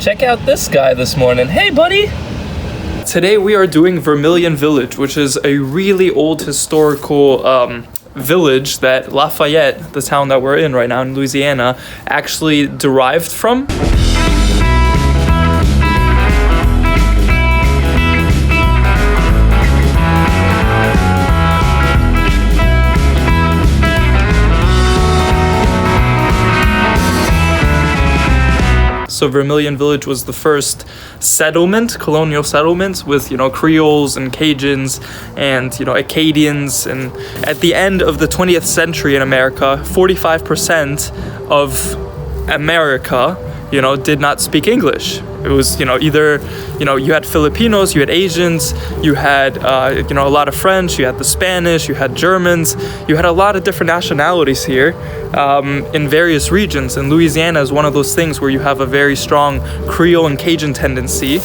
check out this guy this morning. Hey, buddy! Today we are doing Vermilion Village, which is a really old historical village that Lafayette, the town that we're in right now in Louisiana, actually derived from. So Vermilion Village was the first settlement, colonial settlement with, Creoles and Cajuns and, Acadians. And at the end of the 20th century in America, 45% of America, did not speak English. It was, either, you had Filipinos, you had Asians, you had, a lot of French, you had the Spanish, you had Germans, you had a lot of different nationalities here in various regions. And Louisiana is one of those things where you have a very strong Creole and Cajun tendency.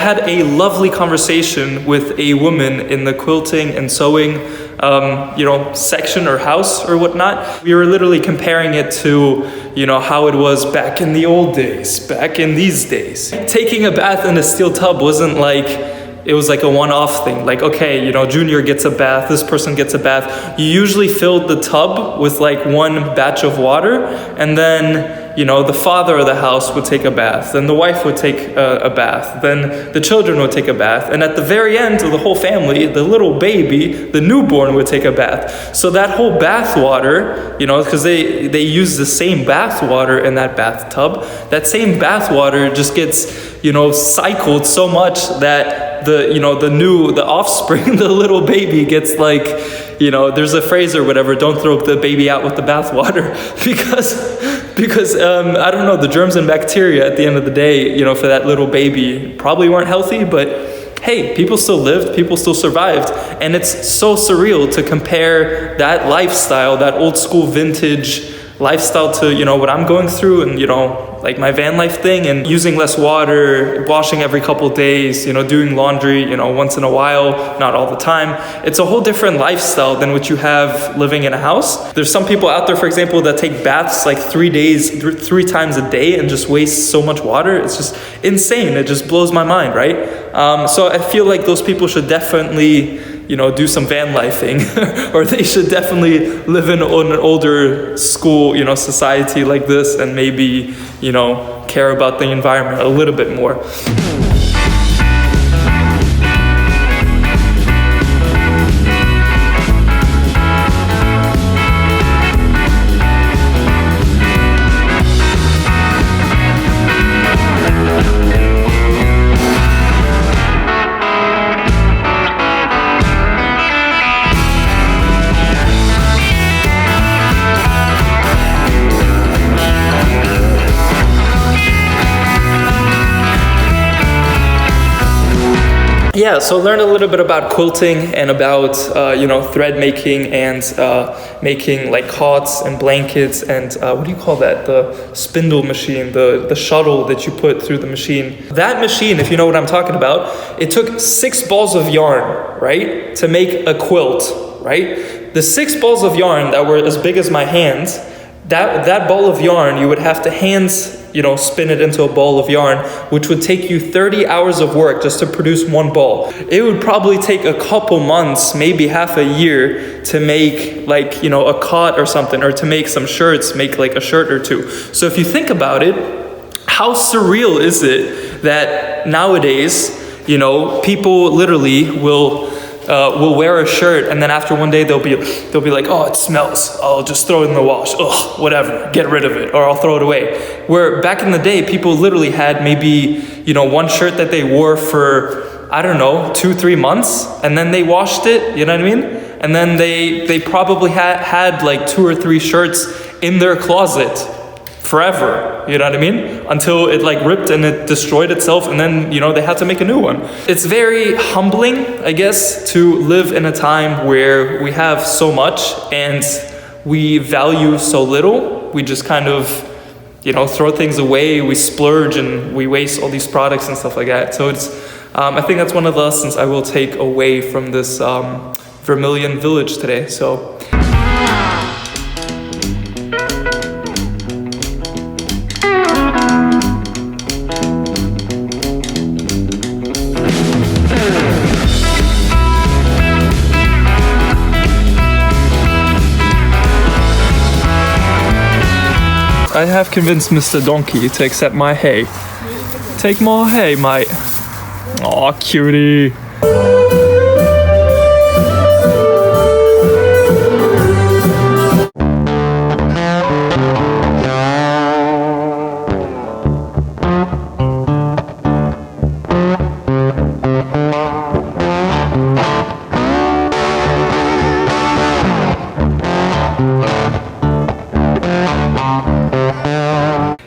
Had a lovely conversation with a woman in the quilting and sewing section or house or whatnot. We were literally comparing it to how it was back in the old days, back in these days. Taking a bath in a steel tub wasn't like it was like a one-off thing. Like, okay, Junior gets a bath, this person gets a bath. You usually filled the tub with like one batch of water, and then the father of the house would take a bath, then the wife would take a bath, then the children would take a bath, and at the very end of the whole family, the little baby, the newborn, would take a bath. So that whole bath water, because they use the same bath water in that bathtub, that same bath water just gets, cycled so much that the offspring, the little baby gets like, there's a phrase or whatever, don't throw the baby out with the bathwater, because I don't know, the germs and bacteria at the end of the day, for that little baby probably weren't healthy, but hey, people still lived, people still survived. And it's so surreal to compare that lifestyle, that old school vintage lifestyle to, what I'm going through and, like my van life thing, and using less water, washing every couple days, doing laundry, once in a while, not all the time. It's a whole different lifestyle than what you have living in a house. There's some people out there, for example, that take baths like 3 3 times a day and just waste so much water. It's just insane. It just blows my mind, right? So I feel like those people should definitely do some van lifing, or they should definitely live in an older school, society like this, and maybe, care about the environment a little bit more. Yeah, so learn a little bit about quilting and about, thread making and making like cots and blankets and what do you call that? The spindle machine, the shuttle that you put through the machine. That machine, if you know what I'm talking about, it took 6 balls of yarn, right, to make a quilt, right? The 6 balls of yarn that were as big as my hands, that ball of yarn, you would have to spin it into a ball of yarn, which would take you 30 hours of work just to produce one ball. It would probably take a couple months, maybe half a year, to make like, a cot or something, or to make some shirts, make like a shirt or two. So if you think about it, how surreal is it that nowadays, people literally will wear a shirt, and then after one day they'll be like, oh, it smells, I'll just throw it in the wash, ugh, whatever, get rid of it, or I'll throw it away. Where back in the day, people literally had maybe, one shirt that they wore for, I don't know, 2-3 months, and then they washed it, you know what I mean? And then they probably had like 2 or 3 shirts in their closet forever, you know what I mean? Until it like ripped and it destroyed itself, and then, they had to make a new one. It's very humbling, I guess, to live in a time where we have so much and we value so little. We just kind of, throw things away, we splurge and we waste all these products and stuff like that. So it's I think that's one of the lessons I will take away from this Vermilion village today. So. I have convinced Mr. Donkey to accept my hay. Take more hay, mate. Aw, cutie.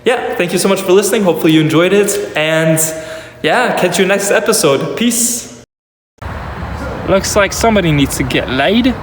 Yeah, thank you so much for listening. Hopefully you enjoyed it. And yeah, catch you next episode. Peace. Looks like somebody needs to get laid.